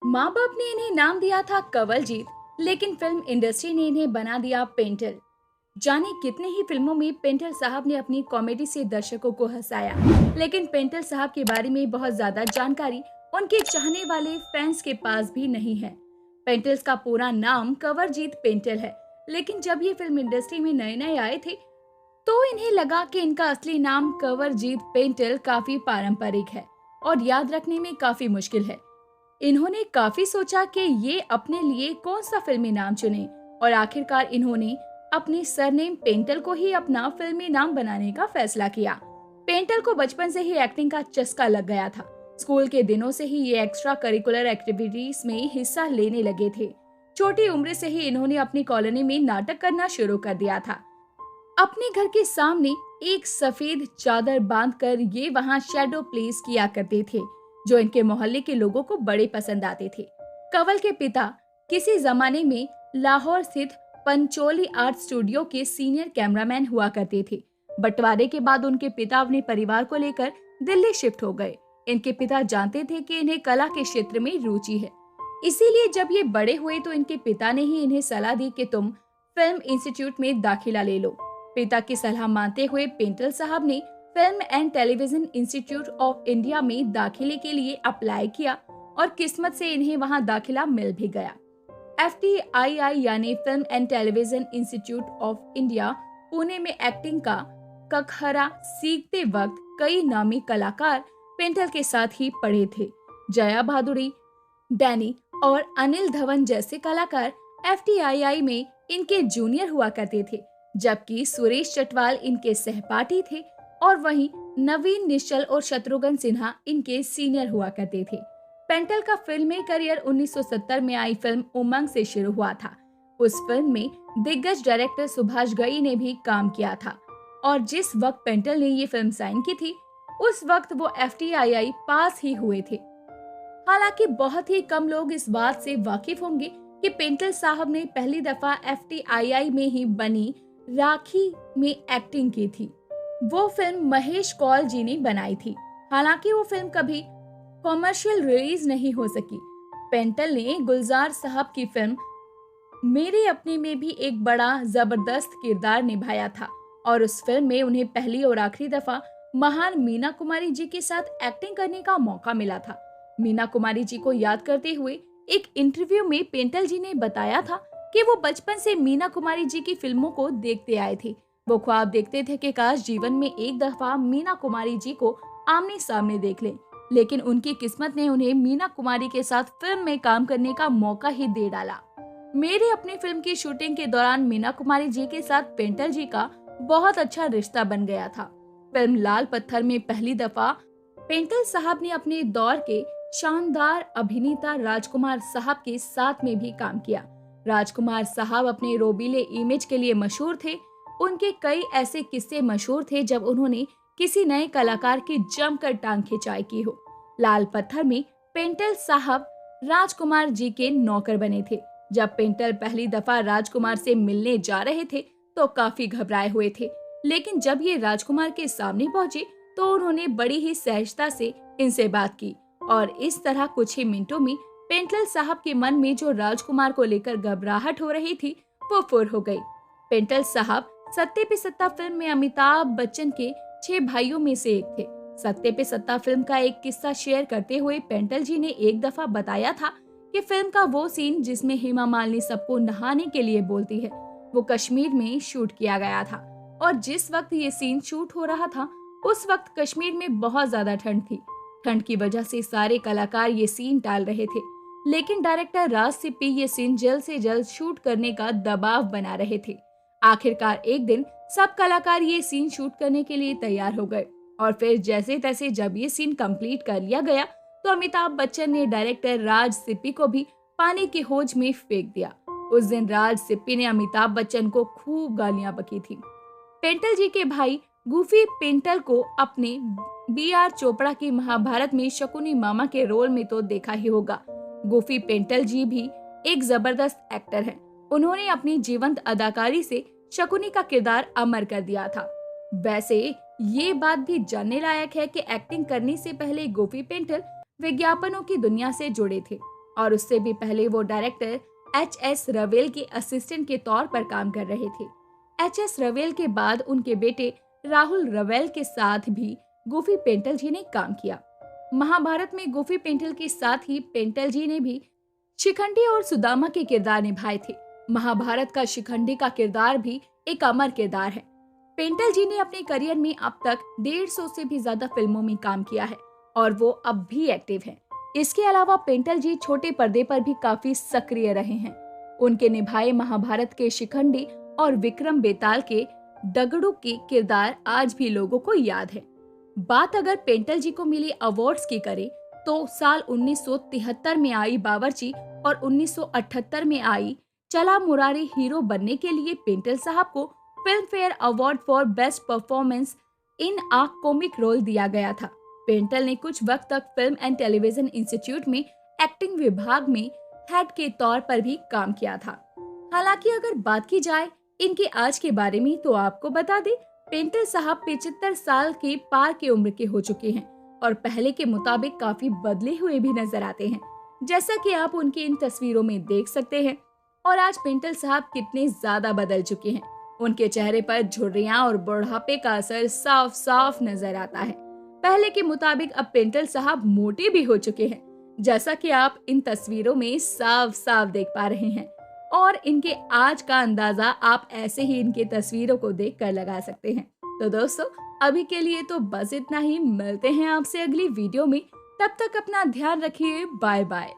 माँ बाप ने इन्हें नाम दिया था कंवलजीत, लेकिन फिल्म इंडस्ट्री ने इन्हें बना दिया पेंटल। जाने कितने ही फिल्मों में पेंटल साहब ने अपनी कॉमेडी से दर्शकों को हंसाया, लेकिन पेंटल साहब के बारे में बहुत ज्यादा जानकारी उनके चाहने वाले फैंस के पास भी नहीं है। पेंटल्स का पूरा नाम कंवरजीत पेंटल है, लेकिन जब ये फिल्म इंडस्ट्री में नए नए आए थे तो इन्हें लगा कि इनका असली नाम कंवरजीत पेंटल काफी पारंपरिक है और याद रखने में काफी मुश्किल है। इन्होंने काफी सोचा कि ये अपने लिए कौन सा फिल्मी नाम चुने और आखिरकार इन्होंने अपने सरनेम पेंटल को ही अपना फिल्मी नाम बनाने का फैसला किया। पेंटल को बचपन से ही एक्टिंग का चस्का लग गया था। स्कूल के दिनों से ही ये एक्स्ट्रा करिकुलर एक्टिविटीज में हिस्सा लेने लगे थे। छोटी उम्र से ही इन्होंने अपनी कॉलोनी में नाटक करना शुरू कर दिया था। अपने घर के सामने एक सफेद चादर बांधकर ये वहां शैडो प्लेस किया करते थे, जो इनके मोहल्ले के लोगों को बड़े पसंद आते थे। कंवल के पिता किसी जमाने में लाहौर स्थित पंचोली आर्ट स्टूडियो के सीनियर कैमरामैन हुआ करते थे। बंटवारे के बाद उनके पिता अपने परिवार को लेकर दिल्ली शिफ्ट हो गए। इनके पिता जानते थे कि इन्हें कला के क्षेत्र में रुचि है, इसीलिए जब ये बड़े हुए तो इनके पिता ने ही इन्हें सलाह दी कि तुम फिल्म इंस्टीट्यूट में दाखिला ले लो। पिता की सलाह मानते हुए पेंटल साहब ने film and television institute of India में दाखिले के लिए अप्लाई किया और किस्मत से इन्हें वहां दाखिला मिल भी गया। FTII यानी film and television institute of India Pune में एक्टिंग का कखहरा सीखते वक्त कई नामी कलाकार पेंटल के साथ ही पढ़े थे। जया भादुड़ी, डैनी और अनिल धवन जैसे कलाकार FTII में इनके जूनियर हुआ करते थे, जबकि सुरेश चटवाल इनके सहपाठी थे और वहीं नवीन निश्चल और शत्रुघ्न सिन्हा इनके सीनियर हुआ करते थे। पेंटल का फिल्मी करियर 1970 में आई फिल्म उमंग से शुरू हुआ था। उस फिल्म में दिग्गज डायरेक्टर सुभाष घई ने भी काम किया था और जिस वक्त पेंटल ने ये फिल्म साइन की थी उस वक्त वो FTII पास ही हुए थे। हालांकि बहुत ही कम लोग इस बात से वाकिफ होंगे कि पेंटल साहब ने पहली दफा FTII में ही बनी राखी में एक्टिंग की थी। वो फिल्म महेश कौल जी ने बनाई थी। हालांकि वो फिल्म कभी कॉमर्शियल रिलीज नहीं हो सकी। पेंटल ने गुलजार साहब की फिल्म मेरे अपने में भी एक बड़ा जबरदस्त किरदार निभाया था और उस फिल्म में उन्हें पहली और आखिरी दफा महान मीना कुमारी जी के साथ एक्टिंग करने का मौका मिला था। मीना कुमारी जी को याद करते हुए एक इंटरव्यू में पेंटल जी ने बताया था कि वो बचपन से मीना कुमारी जी की फिल्मों को देखते आए थे। वो ख्वाब देखते थे कि काश जीवन में एक दफा मीना कुमारी जी को आमने सामने देख लें, लेकिन उनकी किस्मत ने उन्हें मीना कुमारी के साथ फिल्म में काम करने का मौका ही दे डाला। मेरे अपनी फिल्म की शूटिंग के दौरान मीना कुमारी जी के साथ पेंटल जी का बहुत अच्छा रिश्ता बन गया था। फिल्म लाल पत्थर में पहली दफा पेंटल साहब ने अपने दौर के शानदार अभिनेता राजकुमार साहब के साथ में भी काम किया। राजकुमार साहब अपने रोबीले इमेज के लिए मशहूर थे। उनके कई ऐसे किस्से मशहूर थे जब उन्होंने किसी नए कलाकार की जमकर टांग खिंचाई की हो। लाल पत्थर में पेंटल साहब राजकुमार जी के नौकर बने थे। जब पेंटल पहली दफा राजकुमार से मिलने जा रहे थे तो काफी घबराए हुए थे, लेकिन जब ये राजकुमार के सामने पहुंचे तो उन्होंने बड़ी ही सहजता से इनसे बात की और इस तरह कुछ ही मिनटों में पेंटल साहब के मन में जो राजकुमार को लेकर घबराहट हो रही थी वो फुर हो गई। पेंटल साहब सत्ते पे सत्ता फिल्म में अमिताभ बच्चन के 6 भाइयों में से एक थे। सत्ते पे सत्ता फिल्म का एक किस्सा शेयर करते हुए पेंटल जी ने एक दफा बताया था कि फिल्म का वो सीन जिसमें हेमा मालिनी सबको नहाने के लिए बोलती है वो कश्मीर में शूट किया गया था और जिस वक्त ये सीन शूट हो रहा था उस वक्त कश्मीर में बहुत ज्यादा ठंड थी। ठंड की वजह से सारे कलाकार ये सीन टाल रहे थे, लेकिन डायरेक्टर राज सिप्पी ये सीन जल्द से जल्द शूट करने का दबाव बना रहे थे। आखिरकार एक दिन सब कलाकार ये सीन शूट करने के लिए तैयार हो गए और फिर जैसे तैसे जब ये सीन कंप्लीट कर लिया गया तो अमिताभ बच्चन ने डायरेक्टर राज सिप्पी को भी पानी की हौज में फेंक दिया। उस दिन राज सिप्पी ने अमिताभ बच्चन को खूब गालियां बकी थी। पेंटल जी के भाई गूफी पेंटल को अपने BR चोपड़ा की महाभारत में शकुनी मामा के रोल में तो देखा ही होगा। गूफी पेंटल जी भी एक जबरदस्त एक्टर हैं। उन्होंने अपनी जीवंत अदाकारी से शकुनी का किरदार अमर कर दिया था। वैसे ये बात भी जानने लायक है कि एक्टिंग करने से पहले गोपी पेंटल विज्ञापनों की दुनिया से जुड़े थे और उससे भी पहले वो डायरेक्टर एच.एस. रवेल के असिस्टेंट के तौर पर काम कर रहे थे। एच.एस. रवेल के बाद उनके बेटे राहुल रवेल के साथ भी गुफी पेंटल जी ने काम किया। महाभारत में गुफी पेंटल के साथ ही पेंटल जी ने भी शिखंडी और सुदामा के किरदार निभाए थे। महाभारत का शिखंडी का किरदार भी एक अमर किरदार है। पेंटल जी ने अपने करियर में अब तक 150 से भी ज्यादा फिल्मों में काम किया है और वो अब भी एक्टिव हैं। इसके अलावा पेंटल जी छोटे पर्दे पर भी काफी सक्रिय रहे हैं। उनके निभाए महाभारत के शिखंडी और विक्रम बेताल के डगड़ू के किरदार आज भी लोगों को याद है। बात अगर पेंटल जी को मिली अवार्ड्स की करें तो साल 1973 में आई बावर्ची और 1978 में आई चला मुरारी हीरो बनने के लिए पेंटल साहब को Filmfare award for best performance in a comic role दिया गया था। पेंटल ने कुछ वक्त तक फिल्म एंड टेलीविजन इंस्टीट्यूट में एक्टिंग विभाग में हेड के तौर पर भी काम किया था। हालांकि अगर बात की जाए इनके आज के बारे में तो आपको बता दें, पेंटल साहब 75 साल के पार की उम्र के हो चुके हैं और पहले के मुताबिक काफी बदले हुए भी नजर आते हैं, जैसा कि आप उनकी इन तस्वीरों में देख सकते हैं। और आज पेंटल साहब कितने ज्यादा बदल चुके हैं। उनके चेहरे पर झुर्रियां और बुढ़ापे का असर साफ साफ नजर आता है। पहले के मुताबिक अब पेंटल साहब मोटे भी हो चुके हैं, जैसा कि आप इन तस्वीरों में साफ साफ देख पा रहे हैं। और इनके आज का अंदाजा आप ऐसे ही इनके तस्वीरों को देखकर लगा सकते हैं। तो दोस्तों, अभी के लिए तो बस इतना ही। मिलते हैं आपसे अगली वीडियो में, तब तक अपना ध्यान रखिए। Bye bye.